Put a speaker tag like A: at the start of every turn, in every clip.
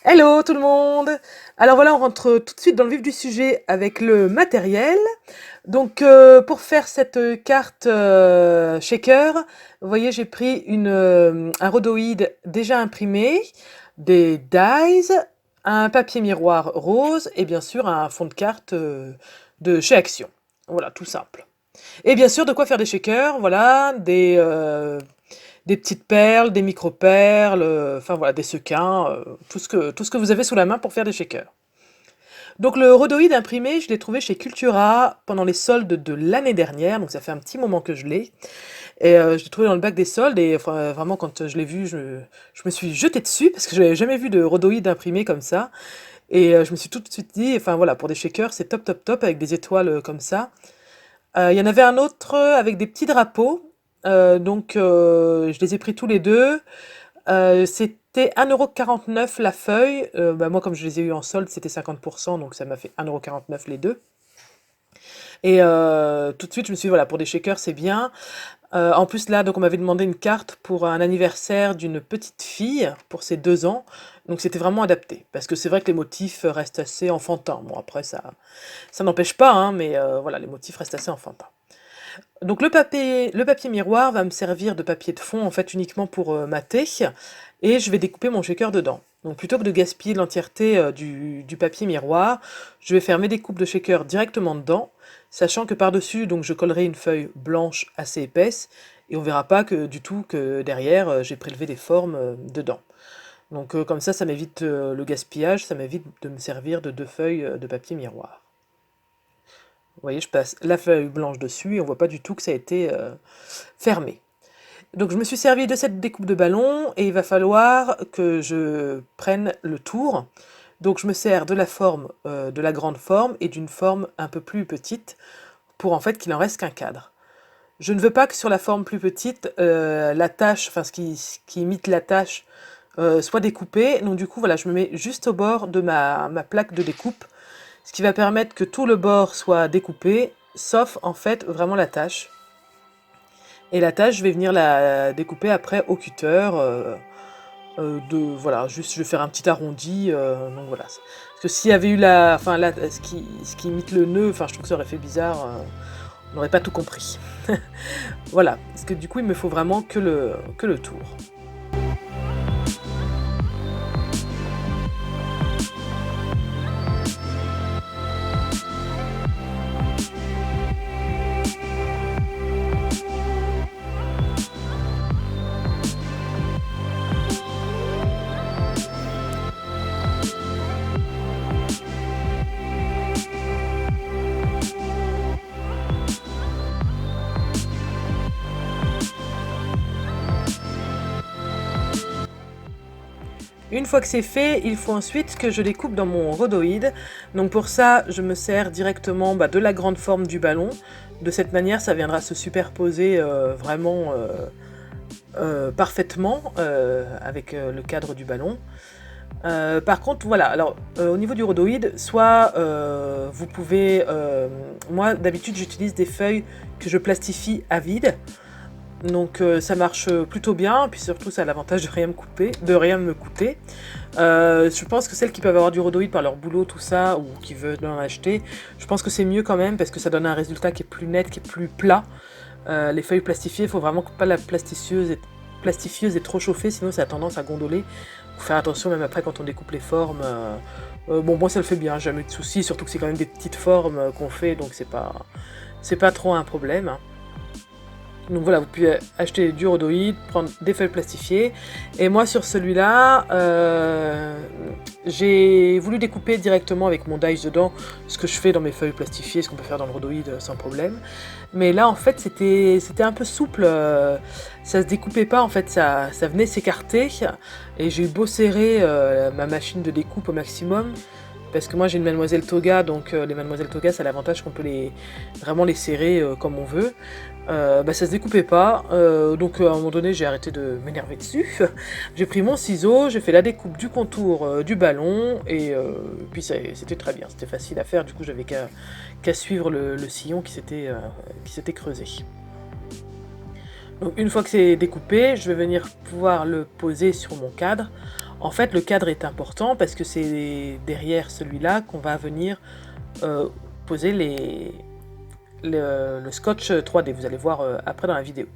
A: Hello tout le monde! Alors voilà, on rentre tout de suite dans le vif du sujet avec le matériel. Donc pour faire cette carte shaker, vous voyez, j'ai pris un rhodoïde déjà imprimé, des dies, un papier miroir rose et bien sûr un fond de carte de chez Action. Voilà, tout simple. Et bien sûr, de quoi faire des shakers, voilà, des petites perles, des micro-perles, enfin voilà, des sequins, tout ce que vous avez sous la main pour faire des shakers. Donc le rhodoïde imprimé, je l'ai trouvé chez Cultura pendant les soldes de l'année dernière, donc ça fait un petit moment que je l'ai. Et je l'ai trouvé dans le bac des soldes, et enfin, vraiment quand je l'ai vu, je me suis jetée dessus, parce que je n'avais jamais vu de rhodoïde imprimé comme ça. Et je me suis tout de suite dit, enfin voilà, pour des shakers, c'est top, top, top, avec des étoiles comme ça. Il y en avait un autre avec des petits drapeaux, donc je les ai pris tous les deux. C'était 1,49 € la feuille. Bah, moi, comme je les ai eu en solde, c'était 50%, donc ça m'a fait 1,49 € les deux. Et tout de suite, je me suis dit, voilà, pour des shakers, c'est bien. En plus, là, donc on m'avait demandé une carte pour un anniversaire d'une petite fille pour ses 2 ans. Donc c'était vraiment adapté. Parce que c'est vrai que les motifs restent assez enfantins. Bon, après, ça n'empêche pas, hein, mais voilà, les motifs restent assez enfantins. Donc le papier miroir va me servir de papier de fond en fait uniquement pour mater, et je vais découper mon shaker dedans. Donc plutôt que de gaspiller l'entièreté du papier miroir, je vais faire mes découpes de shaker directement dedans, sachant que par-dessus donc je collerai une feuille blanche assez épaisse, et on verra pas que du tout que derrière j'ai prélevé des formes dedans. Donc comme ça m'évite le gaspillage, ça m'évite de me servir de 2 feuilles de papier miroir. Vous voyez, je passe la feuille blanche dessus et on voit pas du tout que ça a été fermé. Donc je me suis servi de cette découpe de ballon et il va falloir que je prenne le tour. Donc je me sers de la forme, de la grande forme et d'une forme un peu plus petite pour en fait qu'il en reste qu'un cadre. Je ne veux pas que sur la forme plus petite, la tâche, enfin ce qui imite la tâche, soit découpé. Donc du coup, voilà, je me mets juste au bord de ma plaque de découpe, ce qui va permettre que tout le bord soit découpé, sauf en fait vraiment la tâche. Et la tâche, je vais venir la découper après au cutter. Voilà, juste je vais faire un petit arrondi. Donc voilà. Parce que s'il y avait eu enfin là, ce qui imite le nœud, enfin je trouve que ça aurait fait bizarre. On n'aurait pas tout compris. Voilà, parce que du coup il me faut vraiment que le tour. Une fois que c'est fait, il faut ensuite que je découpe dans mon rhodoïde. Donc pour ça, je me sers directement de la grande forme du ballon. De cette manière, ça viendra se superposer vraiment parfaitement avec le cadre du ballon. Par contre, voilà, alors au niveau du rhodoïde, soit vous pouvez... moi, d'habitude, j'utilise des feuilles que je plastifie à vide. Donc ça marche plutôt bien, puis surtout ça a l'avantage de rien me coûter. Je pense que celles qui peuvent avoir du rhodoïde par leur boulot, tout ça, ou qui veulent en acheter, je pense que c'est mieux quand même parce que ça donne un résultat qui est plus net, qui est plus plat. Les feuilles plastifiées, il faut vraiment que pas la plastifieuse est trop chauffée, sinon ça a tendance à gondoler. Faut faire attention même après quand on découpe les formes. Bon, moi ça le fait bien, jamais eu de soucis, surtout que c'est quand même des petites formes qu'on fait, donc c'est pas trop un problème. Donc voilà, vous pouvez acheter du rhodoïde, prendre des feuilles plastifiées. Et moi sur celui-là, j'ai voulu découper directement avec mon dies dedans, ce que je fais dans mes feuilles plastifiées, ce qu'on peut faire dans le rhodoïde sans problème. Mais là en fait c'était un peu souple, ça se découpait pas en fait, ça venait s'écarter. Et j'ai eu beau serrer ma machine de découpe au maximum. Parce que moi j'ai une Mademoiselle Toga, donc les Mademoiselle Toga ça a l'avantage qu'on peut vraiment les serrer comme on veut. Ça se découpait pas, donc à un moment donné j'ai arrêté de m'énerver dessus. J'ai pris mon ciseau, j'ai fait la découpe du contour du ballon, et puis c'était très bien, c'était facile à faire, du coup j'avais qu'à suivre le sillon qui s'était creusé. Donc une fois que c'est découpé, je vais venir pouvoir le poser sur mon cadre En fait, le cadre est important parce que c'est derrière celui-là qu'on va venir poser le scotch 3D. Vous allez voir après dans la vidéo.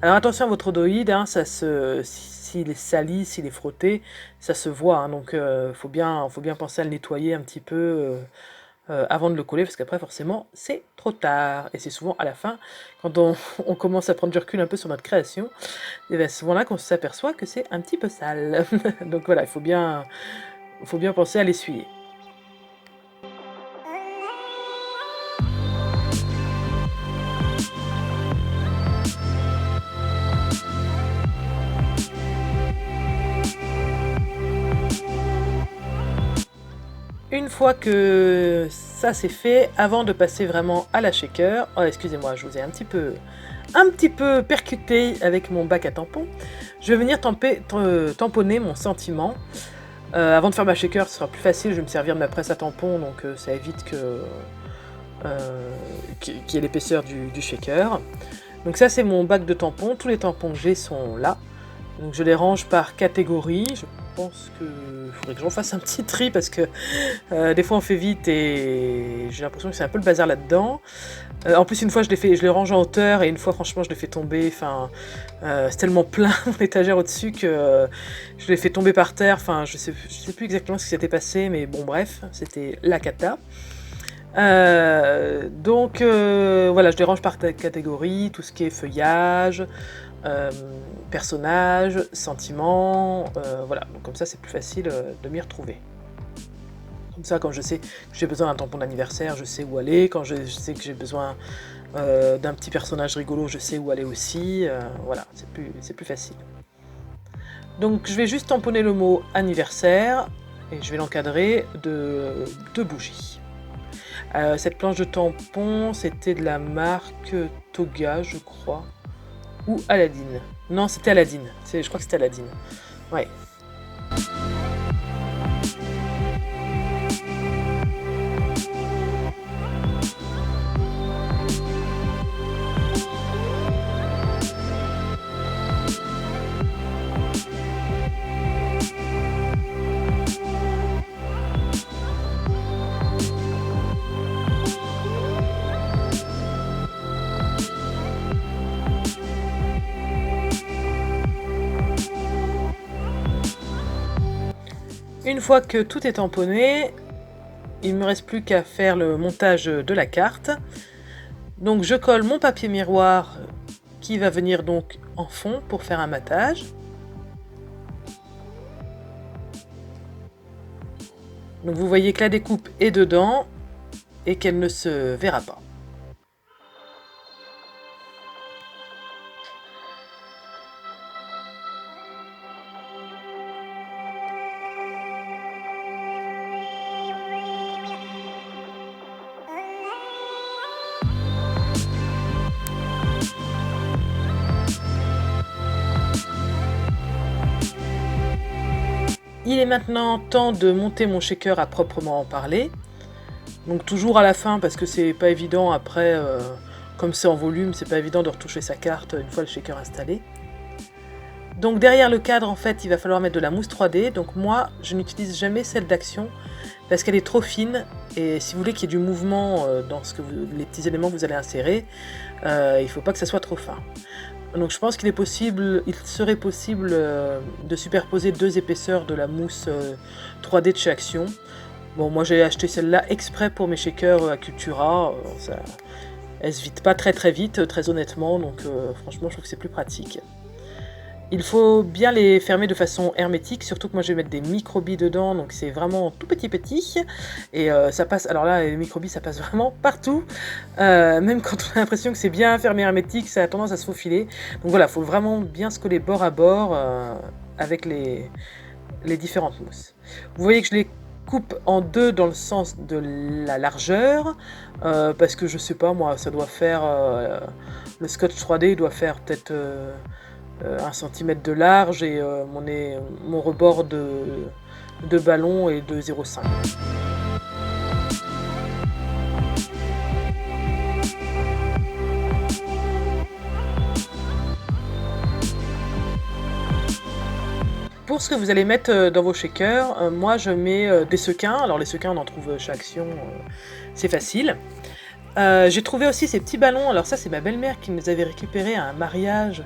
A: Alors attention à votre odoïde, hein, s'il est sali, s'il est frotté, ça se voit, hein, donc faut bien penser à le nettoyer un petit peu avant de le coller, parce qu'après forcément c'est trop tard. Et c'est souvent à la fin, quand on commence à prendre du recul un peu sur notre création, et bien souvent là qu'on s'aperçoit que c'est un petit peu sale. Donc voilà, il faut bien penser à l'essuyer. Une fois que ça c'est fait, avant de passer vraiment à la shaker, oh excusez-moi, je vous ai un petit peu percuté avec mon bac à tampons, je vais venir tamponner mon sentiment. Avant de faire ma shaker, ce sera plus facile, je vais me servir de ma presse à tampons, donc ça évite qu'il y ait l'épaisseur du shaker. Donc ça c'est mon bac de tampons, tous les tampons que j'ai sont là. Donc je les range par catégorie. Je pense qu'il faudrait que j'en fasse un petit tri parce que des fois on fait vite et j'ai l'impression que c'est un peu le bazar là-dedans. En plus une fois je les range en hauteur et une fois franchement je les fais tomber, enfin c'est tellement plein mon étagère au-dessus que je les fais tomber par terre, enfin je sais plus exactement ce qui s'était passé, mais bon bref, c'était la cata. Donc voilà, je les range par catégorie, tout ce qui est feuillage, personnage, sentiments, voilà, donc comme ça c'est plus facile de m'y retrouver. Comme ça, quand je sais que j'ai besoin d'un tampon d'anniversaire, je sais où aller. Quand je sais que j'ai besoin d'un petit personnage rigolo, je sais où aller aussi. Voilà, c'est plus facile. Donc je vais juste tamponner le mot anniversaire et je vais l'encadrer de 2 bougies. Cette planche de tampon, c'était de la marque Toga, je crois. Ou Aladdin. Non, c'était Aladdin. Je crois que c'était Aladdin. Ouais. Une fois que tout est tamponné, il ne me reste plus qu'à faire le montage de la carte. Donc je colle mon papier miroir qui va venir donc en fond pour faire un matage. Donc vous voyez que la découpe est dedans et qu'elle ne se verra pas. Il est maintenant temps de monter mon shaker à proprement parler. Donc toujours à la fin parce que c'est pas évident après, comme c'est en volume, c'est pas évident de retoucher sa carte une fois le shaker installé. Donc derrière le cadre en fait il va falloir mettre de la mousse 3D. Donc moi je n'utilise jamais celle d'Action parce qu'elle est trop fine et si vous voulez qu'il y ait du mouvement dans les petits éléments que vous allez insérer, il ne faut pas que ça soit trop fin. Donc je pense qu'il serait possible de superposer 2 épaisseurs de la mousse 3D de chez Action. Bon, moi j'ai acheté celle-là exprès pour mes shakers à Cultura. Elle se vide pas très vite, très honnêtement, donc franchement je trouve que c'est plus pratique. Il faut bien les fermer de façon hermétique, surtout que moi je vais mettre des microbilles dedans, donc c'est vraiment tout petit. Et ça passe, alors là les microbilles ça passe vraiment partout, même quand on a l'impression que c'est bien fermé hermétique, ça a tendance à se faufiler. Donc voilà, il faut vraiment bien se coller bord à bord avec les différentes mousses. Vous voyez que je les coupe en 2 dans le sens de la largeur, parce que je sais pas moi, ça doit faire, le scotch 3D doit faire peut-être 1 cm de large et mon rebord de ballon est de 0,5. pour ce que vous allez mettre dans vos shakers, moi je mets des sequins. Alors les sequins on en trouve chez Action, c'est facile. J'ai trouvé aussi ces petits ballons, alors ça c'est ma belle-mère qui me les avait récupérés à un mariage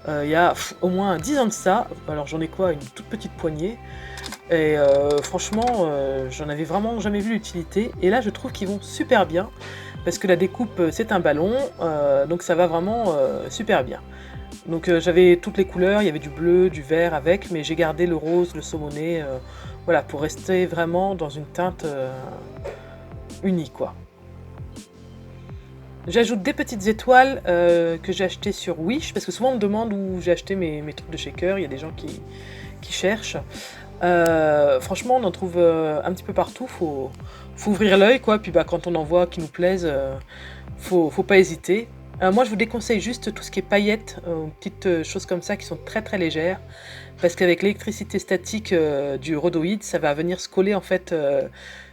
A: il y a au moins 10 ans de ça. Alors j'en ai quoi, une toute petite poignée. Et franchement, j'en avais vraiment jamais vu l'utilité. Et là je trouve qu'ils vont super bien, parce que la découpe c'est un ballon, donc ça va vraiment super bien. Donc j'avais toutes les couleurs, il y avait du bleu, du vert avec, mais j'ai gardé le rose, le saumoné, voilà, pour rester vraiment dans une teinte unique, quoi. J'ajoute des petites étoiles que j'ai achetées sur Wish, parce que souvent on me demande où j'ai acheté mes trucs de shaker, il y a des gens qui cherchent. Franchement, on en trouve un petit peu partout, faut ouvrir l'œil, quoi, puis bah, quand on en voit qui nous plaisent, faut pas hésiter. Moi, je vous déconseille juste tout ce qui est paillettes, petites choses comme ça qui sont très très légères, parce qu'avec l'électricité statique du rhodoïde, ça va venir se coller en fait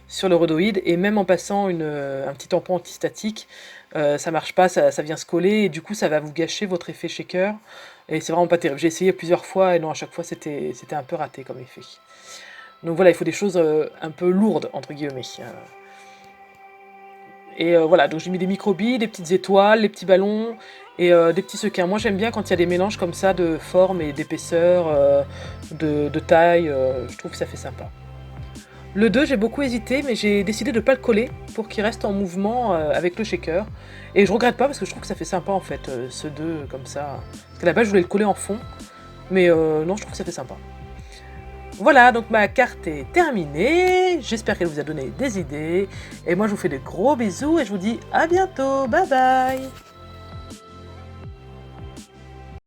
A: sur le rhodoïde, et même en passant un petit tampon antistatique, ça marche pas, ça vient se coller, et du coup ça va vous gâcher votre effet shaker, et c'est vraiment pas terrible. J'ai essayé plusieurs fois, et non, à chaque fois c'était un peu raté comme effet. Donc voilà, il faut des choses un peu lourdes, entre guillemets. Et voilà, donc j'ai mis des microbilles, des petites étoiles, les petits ballons, et des petits sequins. Moi j'aime bien quand il y a des mélanges comme ça de forme et d'épaisseur, de taille, je trouve que ça fait sympa. Le 2, j'ai beaucoup hésité, mais j'ai décidé de ne pas le coller pour qu'il reste en mouvement avec le shaker. Et je regrette pas parce que je trouve que ça fait sympa en fait, ce 2 comme ça. Parce qu'à la base, je voulais le coller en fond, mais non, je trouve que ça fait sympa. Voilà, donc ma carte est terminée. J'espère qu'elle vous a donné des idées. Et moi, je vous fais de gros bisous et je vous dis à bientôt. Bye bye!